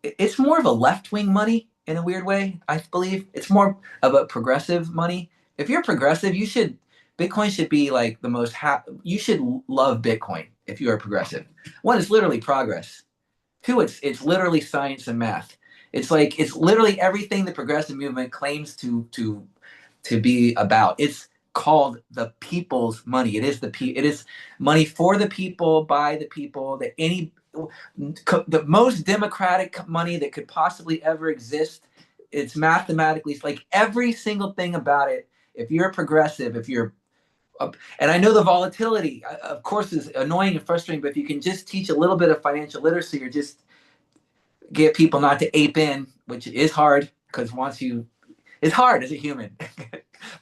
it's more of a left wing money in a weird way. I believe it's more of a progressive money. If you're progressive, Bitcoin should be like the most you should love Bitcoin if you are progressive. One, is literally progress. Two, it's literally science and math. It's literally everything the progressive movement claims to be about. called the people's money. It is money for the people, by the people, that any the most democratic money that could possibly ever exist. It's mathematically like every single thing about it. If you're a progressive, if you're and I know the volatility, of course, is annoying and frustrating, but if you can just teach a little bit of financial literacy or just get people not to ape in, which is hard because once you, it's hard as a human,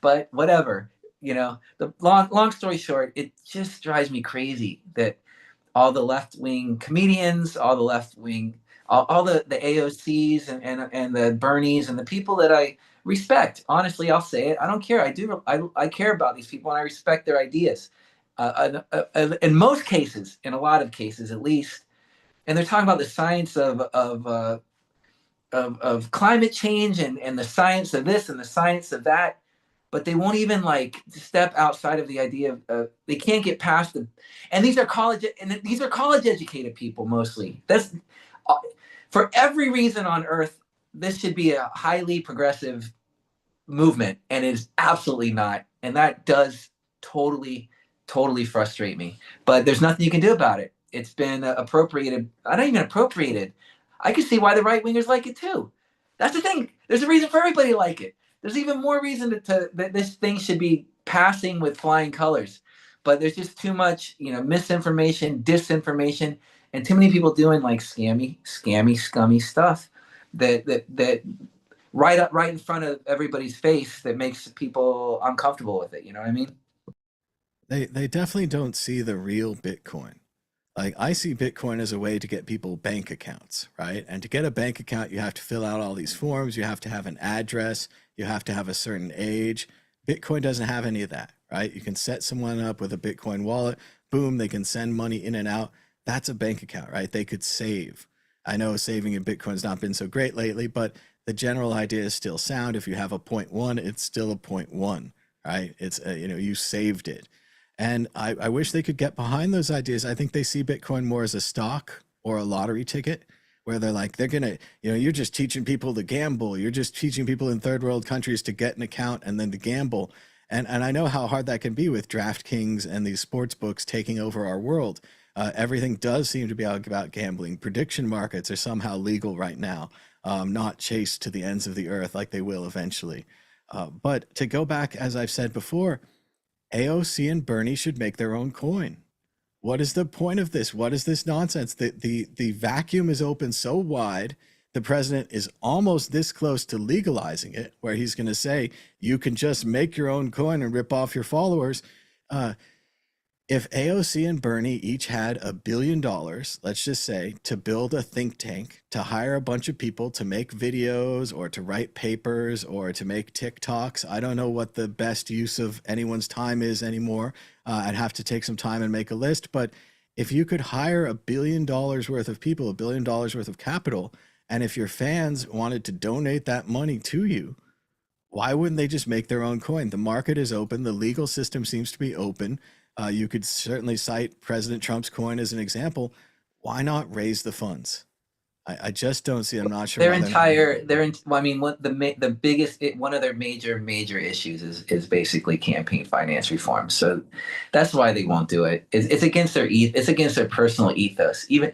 but whatever, the long story short, it just drives me crazy that all the left wing comedians, all the left wing, all the AOCs and the Bernies and the people that I respect. Honestly, I'll say it. I don't care. I care about these people and I respect their ideas. In most cases, in a lot of cases at least, and they're talking about the science of climate change and the science of this and the science of that, but they won't even like step outside of the idea of they can't get past the, and these are college educated people mostly. That's for every reason on earth. This should be a highly progressive movement, and it is absolutely not, and that does totally frustrate me. But there's nothing you can do about it. It's been appropriated. I don't even appropriated. I can see why the right wingers like it too. That's the thing. There's a reason for everybody to like it. There's even more reason that this thing should be passing with flying colors. But there's just too much, misinformation, disinformation, and too many people doing like scummy stuff that right in front of everybody's face that makes people uncomfortable with it. You know what I mean? They definitely don't see the real Bitcoin. Like I see Bitcoin as a way to get people bank accounts, right? And to get a bank account, you have to fill out all these forms. You have to have an address. You have to have a certain age. Bitcoin doesn't have any of that, right? You can set someone up with a Bitcoin wallet. Boom, they can send money in and out. That's a bank account, right? They could save. I know saving in Bitcoin's not been so great lately, but the general idea is still sound. If you have a point one, it's still a point one, right? It's, you saved it. And I wish they could get behind those ideas. I think they see Bitcoin more as a stock or a lottery ticket where they're like, they're going to, you're just teaching people to gamble. You're just teaching people in third world countries to get an account and then to gamble. And I know how hard that can be with DraftKings and these sports books taking over our world. Everything does seem to be about gambling. Prediction markets are somehow legal right now, not chased to the ends of the earth like they will eventually. But to go back, as I've said before, AOC and Bernie should make their own coin. What is the point of this? What is this nonsense? The vacuum is open so wide. The president is almost this close to legalizing it, where he's going to say, you can just make your own coin and rip off your followers. If AOC and Bernie each had $1 billion, let's just say, to build a think tank, to hire a bunch of people to make videos or to write papers or to make TikToks, I don't know what the best use of anyone's time is anymore. I'd have to take some time and make a list. But if you could hire $1 billion worth of people, $1 billion worth of capital, and if your fans wanted to donate that money to you, why wouldn't they just make their own coin? The market is open. The legal system seems to be open. You could certainly cite President Trump's coin as an example. Why not raise the funds? I just don't see. I'm not sure. Their entire, well, I mean, what the biggest, one of their major issues is basically campaign finance reform. So that's why they won't do it. It's against it's against their personal ethos. Even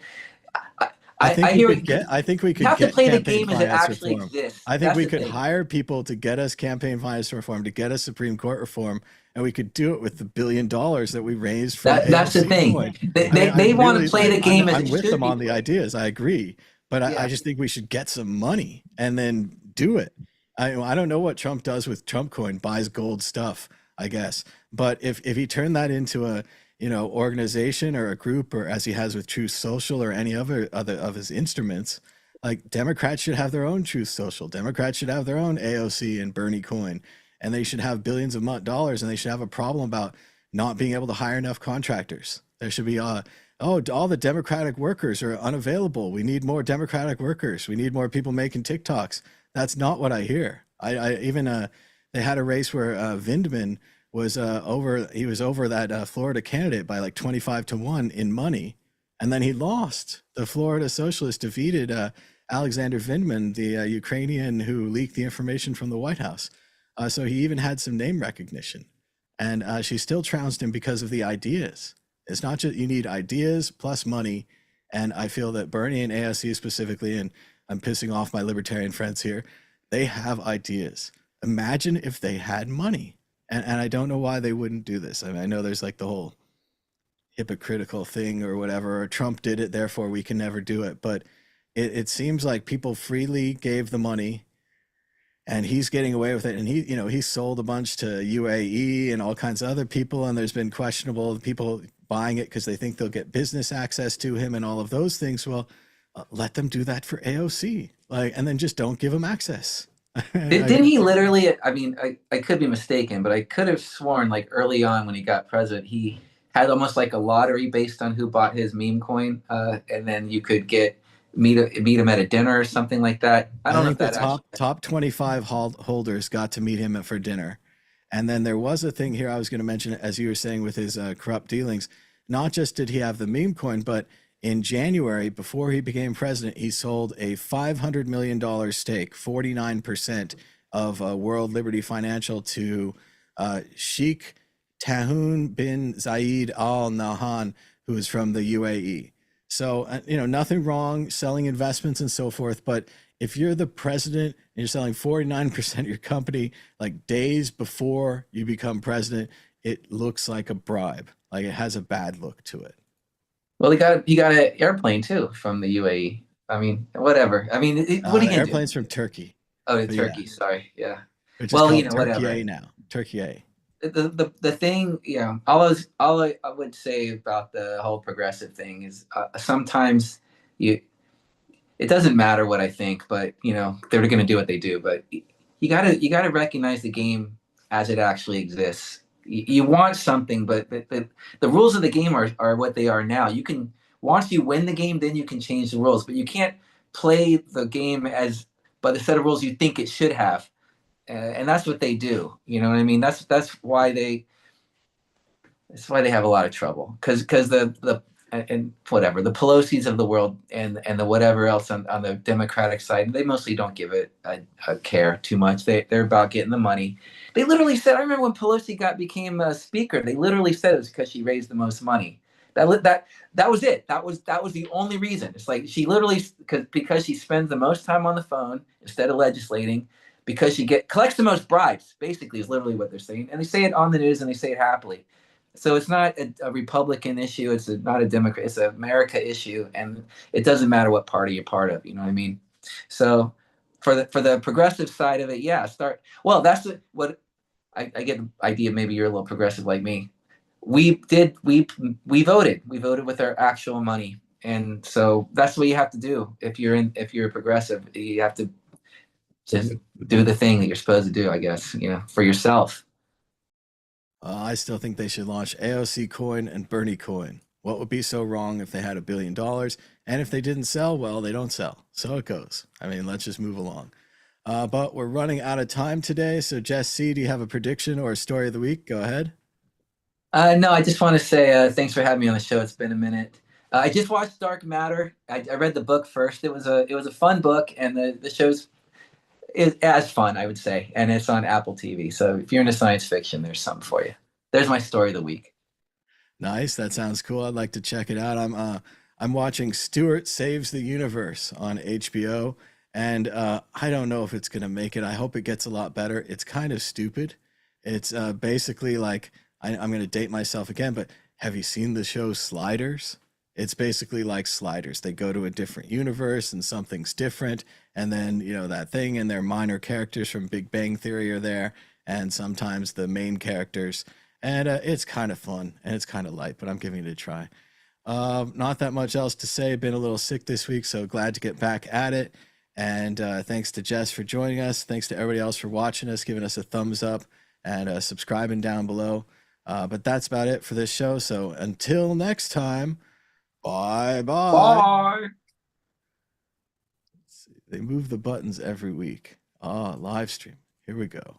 I think we could have to get play the campaign game as it finance actually reform. exists. I think we could hire people to get us campaign finance reform, to get us Supreme Court reform, and we could do it with the $1 billion that we raised from that's the AOC thing. coin. They want to play the game as I'm it with should them be on the played. ideas. I agree, but Yeah. I just think we should get some money and then do it. I don't know what Trump does with Trump coin, buys gold stuff, I guess. But if he turned that into a organization or a group, or as he has with Truth Social or any other of his instruments, like Democrats should have their own Truth Social. Democrats should have their own AOC and Bernie coin, and they should have billions of dollars, and they should have a problem about not being able to hire enough contractors. There should be oh, all the Democratic workers are unavailable. We need more Democratic workers. We need more people making TikToks. That's not what I hear. I even they had a race where Vindman was over that Florida candidate by like 25-1 in money, and then he lost. The Florida socialist defeated Alexander Vindman, the Ukrainian who leaked the information from the White House. So he even had some name recognition. and she still trounced him because of the ideas. It's not just you need ideas plus money, and I feel that Bernie and AOC specifically, and I'm pissing off my libertarian friends here, they have ideas. Imagine if they had money, and I don't know why they wouldn't do this. I mean, I know there's like the whole hypocritical thing or whatever, or Trump did it, therefore we can never do it. But it seems like people freely gave the money and he's getting away with it. And he sold a bunch to UAE and all kinds of other people. And there's been questionable people buying it because they think they'll get business access to him and all of those things. Well, let them do that for AOC, and then just don't give them access. Didn't he literally? I mean, I could be mistaken, but I could have sworn like early on when he got president, he had almost like a lottery based on who bought his meme coin, and then you could meet him at a dinner or something like that. I don't know if think the that actually. top 25 holders got to meet him for dinner. And then there was a thing here I was going to mention, as you were saying, with his corrupt dealings. Not just did he have the meme coin, but in January, before he became president, he sold a $500 million stake, 49% of World Liberty Financial, to Sheikh Tahoon bin Zayed Al Nahyan, who is from the UAE. So, nothing wrong selling investments and so forth. But if you're the president and you're selling 49% of your company like days before you become president, it looks like a bribe. Like it has a bad look to it. Well, he got an airplane too from the UAE. I mean, whatever. I mean, what are you The gonna do? airplane's from Turkey. Oh, But yeah, Turkey. Sorry. Yeah. which is Well, called Turkey whatever. A now. Turkey A. The thing, all I would say about the whole progressive thing is sometimes you it doesn't matter what I think, but they're going to do what they do. But you gotta recognize the game as it actually exists. You want something, but the rules of the game are what they are now. You can once you win the game, then you can change the rules, but you can't play the game as by the set of rules you think it should have. And that's what they do. You know what I mean? That's why they have a lot of trouble because the and whatever the Pelosi's of the world and the whatever else on the Democratic side, they mostly don't give it a care too much. They're about getting the money. They literally said, I remember when Pelosi became a speaker, they literally said it was because she raised the most money. That was it. That was the only reason. It's like she literally because she spends the most time on the phone instead of legislating, because she collects the most bribes. Basically, is literally what they're saying, and they say it on the news and they say it happily. So it's not a Republican issue. It's not a Democrat. It's an America issue, and it doesn't matter what party you're part of. You know what I mean? So for the progressive side of it, yeah, start. Well, what I get the idea. Maybe you're a little progressive like me. We voted. We voted with our actual money, and so that's what you have to do if you're a progressive. You have to just do the thing that you're supposed to do. I guess for yourself. I still think they should launch AOC coin and Bernie coin. What would be so wrong if they had $1 billion? And if they didn't sell, well, they don't sell. So it goes. I mean, let's just move along. But we're running out of time today. So, Jess C., do you have a prediction or a story of the week? Go ahead. No, I just want to say thanks for having me on the show. It's been a minute. I just watched Dark Matter. I read the book first. It was a fun book, and the show's is as fun, I would say, and it's on Apple TV. So if you're into science fiction, there's something for you. There's my story of the week. Nice. That sounds cool. I'd like to check it out. I'm watching Stewart Saves the Universe on HBO, and I don't know if it's gonna make it. I hope it gets a lot better. It's kind of stupid. It's basically like I'm gonna date myself again, but have you seen the show Sliders? It's basically like Sliders. They go to a different universe and something's different, and then that thing and their minor characters from Big Bang Theory are there, and sometimes the main characters. And it's kind of fun and it's kind of light, but I'm giving it a try. Not that much else to say. Been a little sick this week, so glad to get back at it. And thanks to Jess for joining us. Thanks to everybody else for watching us, giving us a thumbs up, and subscribing down below. But that's about it for this show. So until next time, bye bye. Bye. They move the buttons every week. Live stream. Here we go.